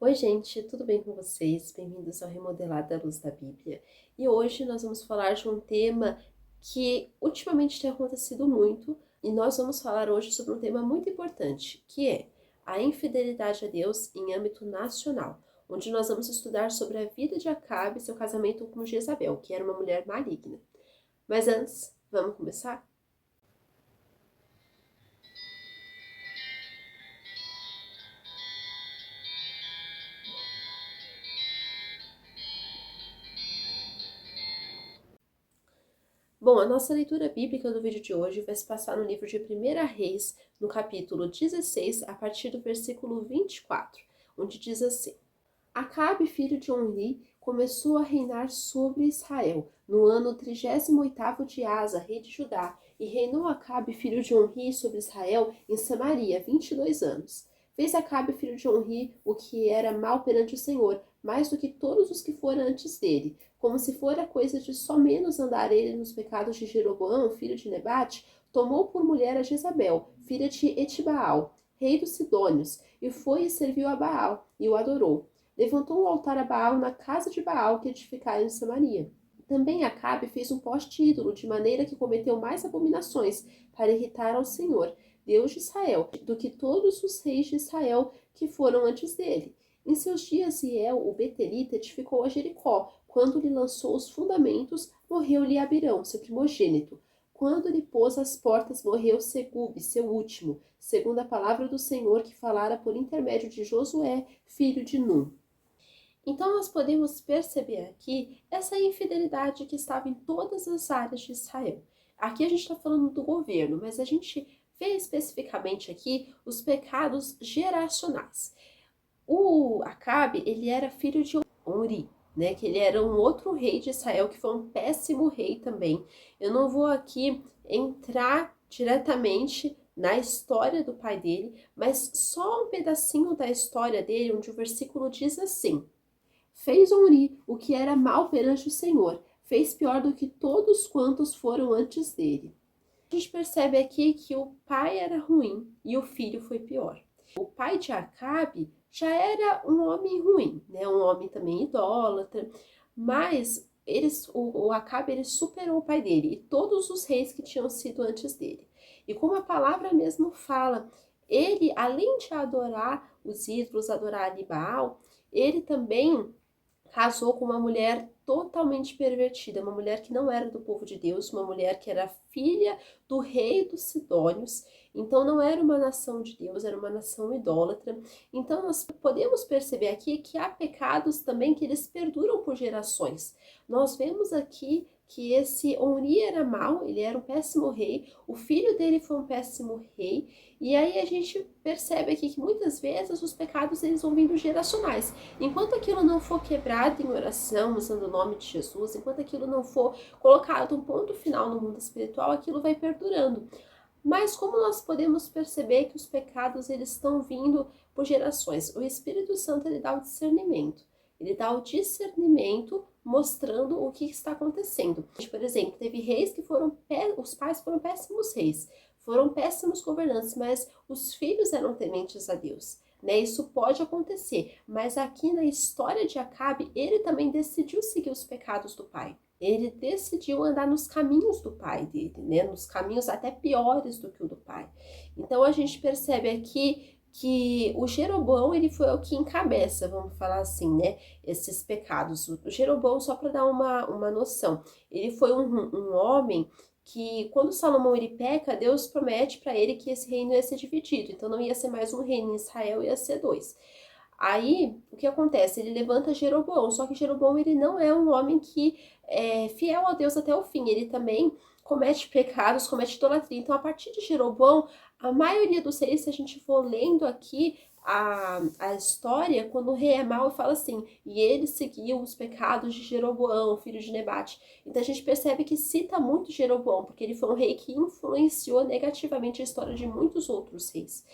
Oi, gente, tudo bem com vocês? Bem-vindos ao Remodelado da Luz da Bíblia. E hoje nós vamos falar de um tema que ultimamente tem acontecido muito, e nós vamos falar hoje sobre um tema muito importante, que é a infidelidade a Deus em âmbito nacional, onde nós vamos estudar sobre a vida de Acabe e seu casamento com Jezabel, que era uma mulher maligna. Mas antes, vamos começar? Bom, a nossa leitura bíblica do vídeo de hoje vai se passar no livro de 1 Reis, no capítulo 16, a partir do versículo 24, onde diz assim: Acabe, filho de Onri, começou a reinar sobre Israel, no ano 38º de Asa, rei de Judá, e reinou Acabe, filho de Onri, sobre Israel, em Samaria, 22 anos. Fez Acabe, filho de Onri, o que era mal perante o Senhor, mais do que todos os que foram antes dele, como se fora coisa de só menos andar ele nos pecados de Jeroboão, filho de Nebate, tomou por mulher a Jezabel, filha de Etibaal, rei dos Sidônios, e foi e serviu a Baal, e o adorou. Levantou um altar a Baal na casa de Baal que edificaram em Samaria. Também Acabe fez um poste ídolo, de maneira que cometeu mais abominações, para irritar ao Senhor, Deus de Israel, do que todos os reis de Israel que foram antes dele. Em seus dias, Hiel, o Betelita, edificou a Jericó. Quando lhe lançou os fundamentos, morreu-lhe Abirão, seu primogênito. Quando lhe pôs as portas, morreu Segube, seu último, segundo a palavra do Senhor que falara por intermédio de Josué, filho de Num. Então nós podemos perceber aqui essa infidelidade que estava em todas as áreas de Israel. Aqui a gente está falando do governo, mas a gente vê especificamente aqui os pecados geracionais. O Acabe, ele era filho de Onri, né, que ele era um outro rei de Israel, que foi um péssimo rei também. Eu não vou aqui entrar diretamente na história do pai dele, mas só um pedacinho da história dele, onde o versículo diz assim: Fez Onri o que era mal perante o Senhor, fez pior do que todos quantos foram antes dele. A gente percebe aqui que o pai era ruim e o filho foi pior. O pai de Acabe já era um homem ruim, né? Um homem também idólatra, mas o Acabe ele superou o pai dele e todos os reis que tinham sido antes dele. E como a palavra mesmo fala, ele, além de adorar os ídolos, adorar Baal, ele também casou com uma mulher totalmente pervertida, uma mulher que não era do povo de Deus, uma mulher que era filha do rei dos Sidônios, então não era uma nação de Deus, era uma nação idólatra. Então nós podemos perceber aqui que há pecados também que eles perduram por gerações. Nós vemos aqui que esse Onri era mau, ele era um péssimo rei, o filho dele foi um péssimo rei, e aí a gente percebe aqui que muitas vezes os pecados eles vão vindo geracionais. Enquanto aquilo não for quebrado em oração, usando o nome de Jesus, enquanto aquilo não for colocado um ponto final no mundo espiritual, aquilo vai perdurando. Mas como nós podemos perceber que os pecados eles estão vindo por gerações? O Espírito Santo ele dá o discernimento. Ele dá o discernimento mostrando o que está acontecendo. Por exemplo, teve reis que os pais foram péssimos reis, foram péssimos governantes, mas os filhos eram tementes a Deus. Né? Isso pode acontecer, mas aqui na história de Acabe, ele também decidiu seguir os pecados do pai. Ele decidiu andar nos caminhos do pai dele, né? Nos caminhos até piores do que o do pai. Então a gente percebe aqui que o Jeroboão ele foi o que encabeça, vamos falar assim, né? Esses pecados. O Jeroboão, só para dar uma noção, ele foi um homem que quando Salomão ele peca, Deus promete para ele que esse reino ia ser dividido, então não ia ser mais um reino em Israel, ia ser dois. Aí, o que acontece? Ele levanta Jeroboão, só que Jeroboão ele não é um homem que é fiel a Deus até o fim, ele também comete pecados, comete idolatria. Então, a partir de Jeroboão, a maioria dos reis, se a gente for lendo aqui a história, quando o rei é mau, fala assim, e ele seguiu os pecados de Jeroboão, filho de Nebate. Então a gente percebe que cita muito Jeroboão, porque ele foi um rei que influenciou negativamente a história de muitos outros reis.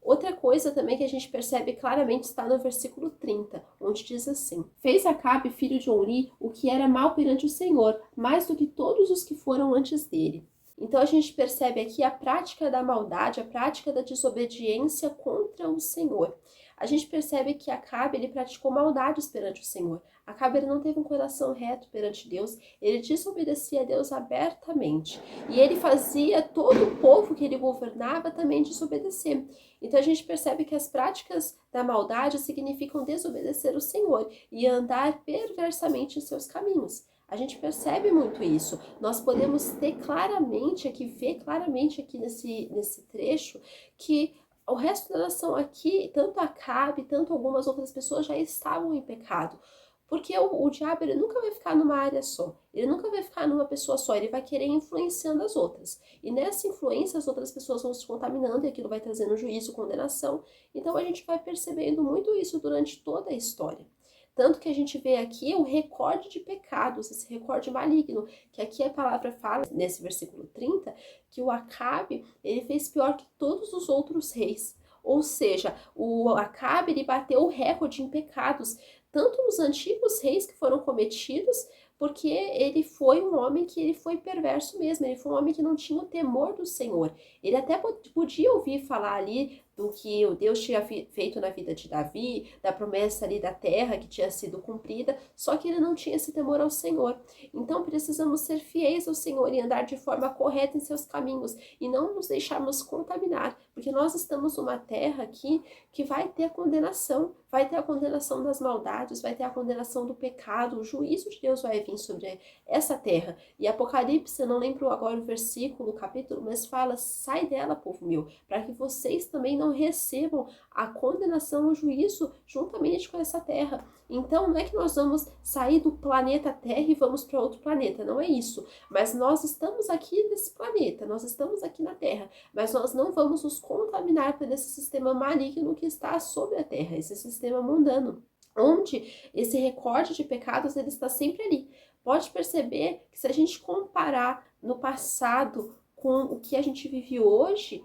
Outra coisa também que a gente percebe claramente está no versículo 30, onde diz assim: Fez Acabe, filho de Onri, o que era mal perante o Senhor, mais do que todos os que foram antes dele. Então a gente percebe aqui a prática da maldade, a prática da desobediência contra o Senhor. a gente percebe que Acabe, ele praticou maldades perante o Senhor. Acabe, ele não teve um coração reto perante Deus, ele desobedecia a Deus abertamente. E ele fazia todo o povo que ele governava também desobedecer. Então a gente percebe que as práticas da maldade significam desobedecer o Senhor e andar perversamente em seus caminhos. A gente percebe muito isso. Nós podemos ter claramente aqui, ver claramente aqui nesse trecho, que o resto da nação aqui, tanto Acabe, tanto algumas outras pessoas já estavam em pecado. Porque o diabo, ele nunca vai ficar numa área só, ele nunca vai ficar numa pessoa só, ele vai querer influenciando as outras. E nessa influência, as outras pessoas vão se contaminando e aquilo vai trazendo juízo, condenação. Então a gente vai percebendo muito isso durante toda a história. Tanto que a gente vê aqui o recorde de pecados, esse recorde maligno, que aqui a palavra fala, nesse versículo 30, que o Acabe, ele fez pior que todos os outros reis. Ou seja, o Acabe, ele bateu o recorde em pecados, tanto nos antigos reis que foram cometidos, porque ele foi um homem que ele foi perverso mesmo, ele foi um homem que não tinha o temor do Senhor. Ele até podia ouvir falar ali do que o Deus tinha feito na vida de Davi, da promessa ali da terra que tinha sido cumprida, só que ele não tinha esse temor ao Senhor. Então precisamos ser fiéis ao Senhor e andar de forma correta em seus caminhos e não nos deixarmos contaminar, porque nós estamos numa terra aqui que vai ter a condenação das maldades, vai ter a condenação do pecado, o juízo de Deus vai vir sobre essa terra. E Apocalipse, eu não lembro agora o versículo, o capítulo, mas fala: sai dela, povo meu, para que vocês também não recebam a condenação, o juízo juntamente com essa terra. Então não é que nós vamos sair do planeta Terra e vamos para outro planeta, não é isso. Mas nós estamos aqui nesse planeta, nós estamos aqui na Terra, mas nós não vamos nos contaminar por esse sistema maligno que está sobre a Terra, esse sistema mundano, onde esse recorde de pecados ele está sempre ali. Pode perceber que se a gente comparar no passado com o que a gente vive hoje,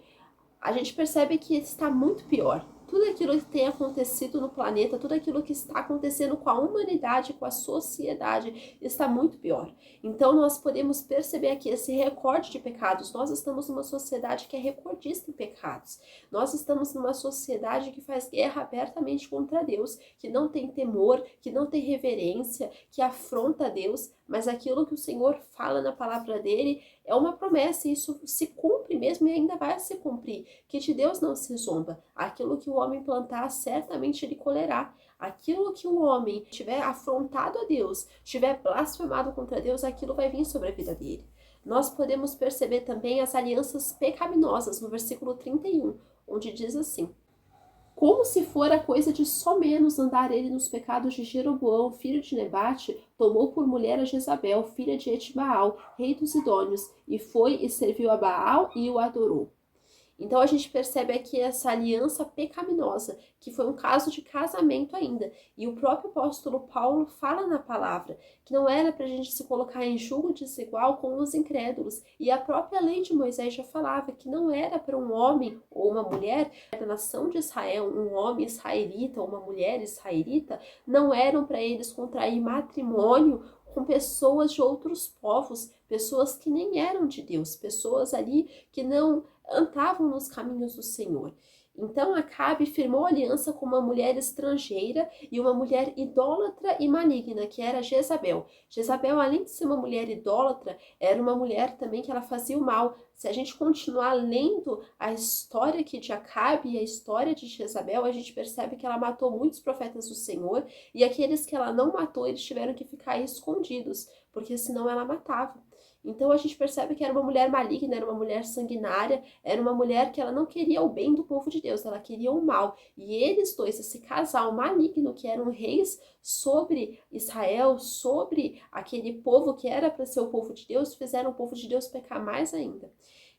a gente percebe que está muito pior. Tudo aquilo que tem acontecido no planeta, tudo aquilo que está acontecendo com a humanidade, com a sociedade, está muito pior. Então nós podemos perceber aqui esse recorde de pecados. Nós estamos numa sociedade que é recordista em pecados. Nós estamos numa sociedade que faz guerra abertamente contra Deus, que não tem temor, que não tem reverência, que afronta a Deus, mas aquilo que o Senhor fala na palavra dele é uma promessa e isso se cumpre mesmo e ainda vai se cumprir, que de Deus não se zomba. Aquilo que o homem plantar, certamente ele colherá. Aquilo que o homem tiver afrontado a Deus, tiver blasfemado contra Deus, aquilo vai vir sobre a vida dele. Nós podemos perceber também as alianças pecaminosas no versículo 31, onde diz assim: como se fora coisa de só menos andar ele nos pecados de Jeroboão, filho de Nebate, tomou por mulher a Jezabel, filha de Etbaal, rei dos Sidônios, e foi e serviu a Baal e o adorou. Então a gente percebe aqui essa aliança pecaminosa, que foi um caso de casamento ainda. E o próprio apóstolo Paulo fala na palavra que não era para a gente se colocar em julgo desigual com os incrédulos. E a própria lei de Moisés já falava que não era para um homem ou uma mulher da nação de Israel, um homem israelita ou uma mulher israelita, não eram para eles contrair matrimônio com pessoas de outros povos, pessoas que nem eram de Deus, pessoas ali que não andavam nos caminhos do Senhor. Então Acabe firmou aliança com uma mulher estrangeira e uma mulher idólatra e maligna, que era Jezabel. Jezabel, além de ser uma mulher idólatra, era uma mulher também que ela fazia o mal. Se a gente continuar lendo a história aqui de Acabe e a história de Jezabel, a gente percebe que ela matou muitos profetas do Senhor e aqueles que ela não matou, eles tiveram que ficar escondidos, porque senão ela matava. Então a gente percebe que era uma mulher maligna, era uma mulher sanguinária, era uma mulher que ela não queria o bem do povo de Deus, ela queria o mal. E eles dois, esse casal maligno que eram reis sobre Israel, sobre aquele povo que era para ser o povo de Deus, fizeram o povo de Deus pecar mais ainda.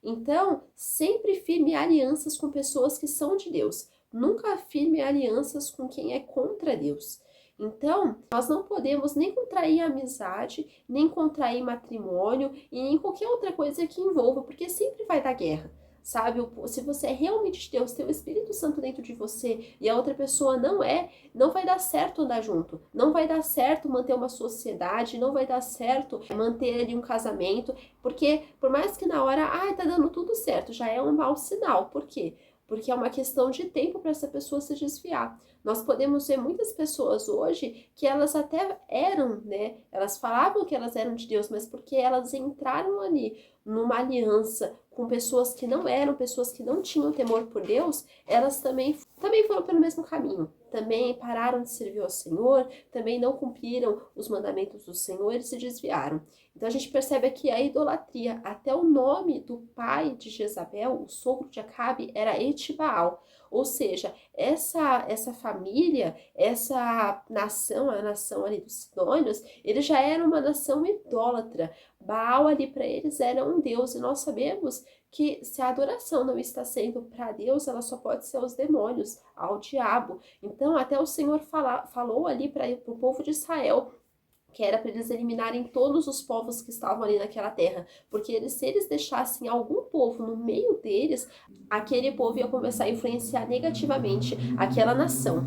Então, sempre firme alianças com pessoas que são de Deus. Nunca firme alianças com quem é contra Deus. Então, nós não podemos nem contrair amizade, nem contrair matrimônio e nem qualquer outra coisa que envolva, porque sempre vai dar guerra, sabe? Se você é realmente de Deus, tem o Espírito Santo dentro de você e a outra pessoa não é, não vai dar certo andar junto, não vai dar certo manter uma sociedade, não vai dar certo manter ali um casamento, porque por mais que na hora, tá dando tudo certo, já é um mau sinal. Por quê? porque é uma questão de tempo para essa pessoa se desviar. Nós podemos ver muitas pessoas hoje que elas até eram, né? Elas falavam que elas eram de Deus, mas porque elas entraram ali numa aliança com pessoas que não eram, pessoas que não tinham temor por Deus, elas também foram pelo mesmo caminho. Também pararam de servir ao Senhor, também não cumpriram os mandamentos do Senhor e se desviaram. Então a gente percebe aqui a idolatria. Até o nome do pai de Jezabel, o sogro de Acabe, era Etibaal. Ou seja, essa família, essa nação, a nação ali dos Sidônios, eles já eram uma nação idólatra. Baal ali para eles era um deus, e nós sabemos que se a adoração não está sendo para Deus, ela só pode ser aos demônios, ao diabo. Então até o Senhor falou ali para o povo de Israel, que era para eles eliminarem todos os povos que estavam ali naquela terra, porque se eles deixassem algum povo no meio deles, aquele povo ia começar a influenciar negativamente aquela nação.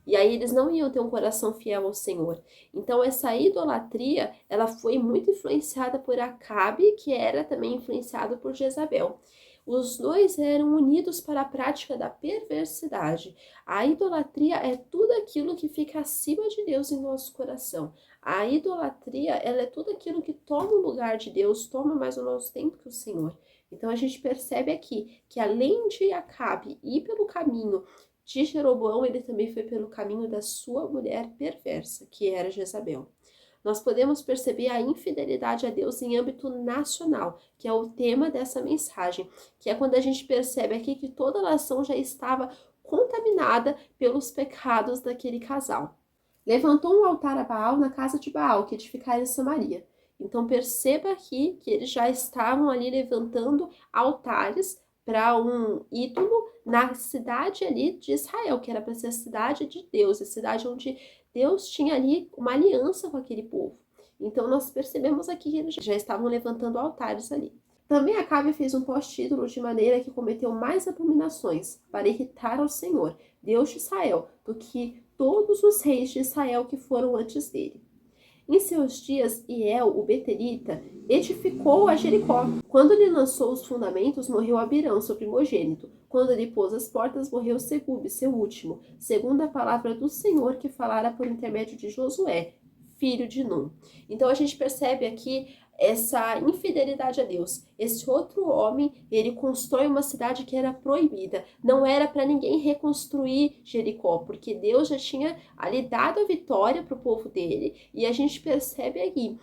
E aí eles não iam ter um coração fiel ao Senhor. Então essa idolatria, ela foi muito influenciada por Acabe, que era também influenciado por Jezabel. Os dois eram unidos para a prática da perversidade. A idolatria é tudo aquilo que fica acima de Deus em nosso coração. A idolatria, ela é tudo aquilo que toma o lugar de Deus, toma mais o nosso tempo que o Senhor. Então a gente percebe aqui que além de Acabe ir pelo caminho de Jeroboão, ele também foi pelo caminho da sua mulher perversa, que era Jezabel. Nós podemos perceber a infidelidade a Deus em âmbito nacional, que é o tema dessa mensagem, que é quando a gente percebe aqui que toda a nação já estava contaminada pelos pecados daquele casal. Levantou um altar a Baal na casa de Baal, que edificara em Samaria. Então perceba aqui que eles já estavam ali levantando altares para um ídolo na cidade ali de Israel, que era para ser a cidade de Deus, a cidade onde Deus tinha ali uma aliança com aquele povo. Então nós percebemos aqui que eles já estavam levantando altares ali. Também Acabe fez um poste-ídolo de maneira que cometeu mais abominações para irritar ao Senhor, Deus de Israel, do que todos os reis de Israel que foram antes dele. Em seus dias, Hiel, o Beterita, edificou a Jericó. Quando ele lançou os fundamentos, morreu Abirão, seu primogênito. Quando ele pôs as portas, morreu Segube, seu último, segundo a palavra do Senhor que falara por intermédio de Josué, filho de Num. Então a gente percebe aqui essa infidelidade a Deus. Esse outro homem, ele constrói uma cidade que era proibida. Não era para ninguém reconstruir Jericó, porque Deus já tinha ali dado a vitória para o povo dele. E a gente percebe aqui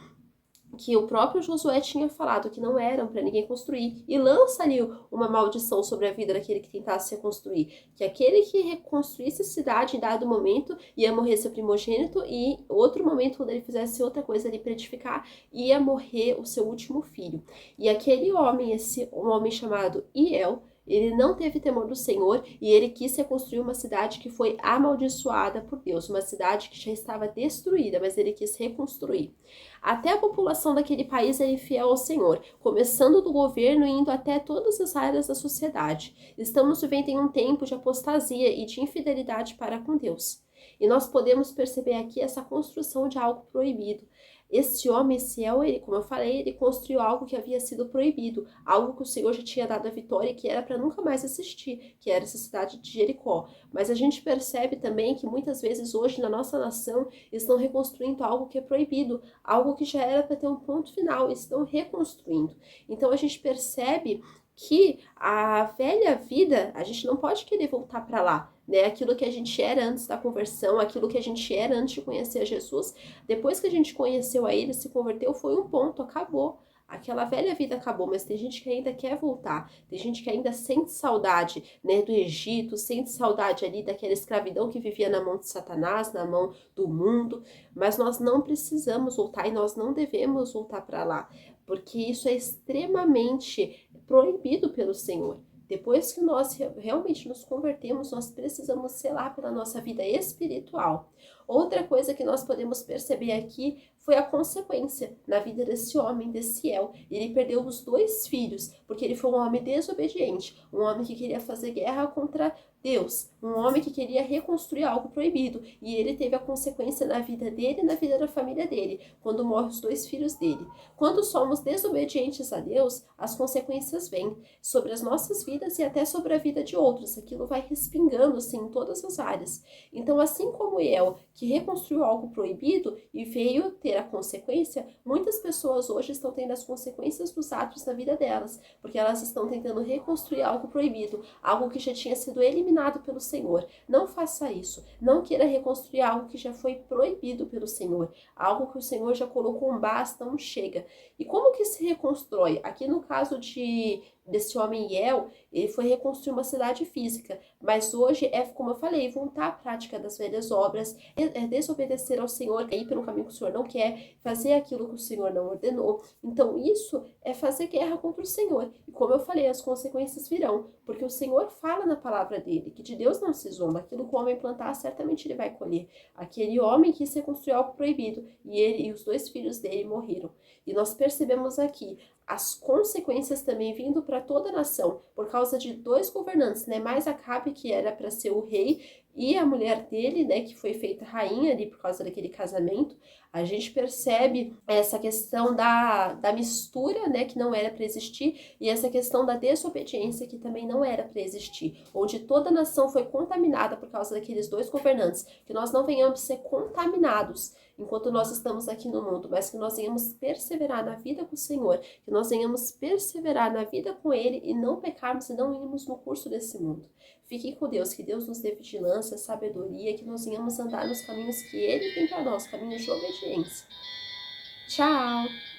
que o próprio Josué tinha falado que não eram para ninguém construir, e lança ali uma maldição sobre a vida daquele que tentasse reconstruir, que aquele que reconstruísse a cidade em dado momento ia morrer seu primogênito, e outro momento, quando ele fizesse outra coisa ali para edificar, ia morrer o seu último filho. E aquele homem, um homem chamado Hiel, ele não teve temor do Senhor e ele quis reconstruir uma cidade que foi amaldiçoada por Deus, uma cidade que já estava destruída, mas ele quis reconstruir. Até a população daquele país era fiel ao Senhor, começando do governo e indo até todas as áreas da sociedade. Estamos vivendo em um tempo de apostasia e de infidelidade para com Deus. E nós podemos perceber aqui essa construção de algo proibido. Esse homem, Hiel, ele, como eu falei, ele construiu algo que havia sido proibido, algo que o Senhor já tinha dado a vitória e que era para nunca mais assistir, que era essa cidade de Jericó. Mas a gente percebe também que muitas vezes hoje na nossa nação estão reconstruindo algo que é proibido, algo que já era para ter um ponto final, estão reconstruindo. Então a gente percebe que a velha vida, a gente não pode querer voltar para lá, né? Aquilo que a gente era antes da conversão, aquilo que a gente era antes de conhecer a Jesus, depois que a gente conheceu a ele, se converteu, foi um ponto, acabou. Aquela velha vida acabou, mas tem gente que ainda quer voltar, tem gente que ainda sente saudade, né, do Egito, sente saudade ali daquela escravidão que vivia na mão de Satanás, na mão do mundo, mas nós não precisamos voltar e nós não devemos voltar para lá, porque isso é extremamente proibido pelo Senhor. Depois que nós realmente nos convertemos, nós precisamos zelar pela nossa vida espiritual. Outra coisa que nós podemos perceber aqui foi a consequência na vida desse homem, desse El. Ele perdeu os 2 filhos, porque ele foi um homem desobediente, um homem que queria fazer guerra contra Deus, um homem que queria reconstruir algo proibido, e ele teve a consequência na vida dele e na vida da família dele, quando morrem os 2 filhos dele. Quando somos desobedientes a Deus, as consequências vêm sobre as nossas vidas e até sobre a vida de outros. Aquilo vai respingando assim em todas as áreas. Então, assim como El, que reconstruiu algo proibido e veio ter a consequência, muitas pessoas hoje estão tendo as consequências dos atos na vida delas, porque elas estão tentando reconstruir algo proibido, algo que já tinha sido eliminado pelo Senhor. Não faça isso. Não queira reconstruir algo que já foi proibido pelo Senhor, algo que o Senhor já colocou um basta, um chega. E como que se reconstrói? Aqui no caso desse homem El, ele foi reconstruir uma cidade física, mas hoje é, como eu falei, voltar à prática das velhas obras, é desobedecer ao Senhor, é ir pelo caminho que o Senhor não quer, fazer aquilo que o Senhor não ordenou. Então isso é fazer guerra contra o Senhor. E como eu falei, as consequências virão, porque o Senhor fala na palavra dele, que de Deus não se zomba, aquilo que o homem plantar, certamente ele vai colher. Aquele homem quis reconstruir algo proibido, e ele e os 2 filhos dele morreram. E nós percebemos aqui as consequências também vindo para toda a nação, por causa de 2 governantes, né? Mais Acabe, que era para ser o rei, e a mulher dele, né, que foi feita rainha ali por causa daquele casamento. A gente percebe essa questão da mistura, né, que não era para existir, e essa questão da desobediência, que também não era para existir, onde toda a nação foi contaminada por causa daqueles 2 governantes. Que nós não venhamos ser contaminados enquanto nós estamos aqui no mundo, mas que nós venhamos perseverar na vida com o Senhor, que nós venhamos perseverar na vida com Ele e não pecarmos e não irmos no curso desse mundo. Fiquem com Deus, que Deus nos dê vigilância, sabedoria, que nós venhamos andar nos caminhos que Ele tem para nós, caminhos de obediência. Tchau!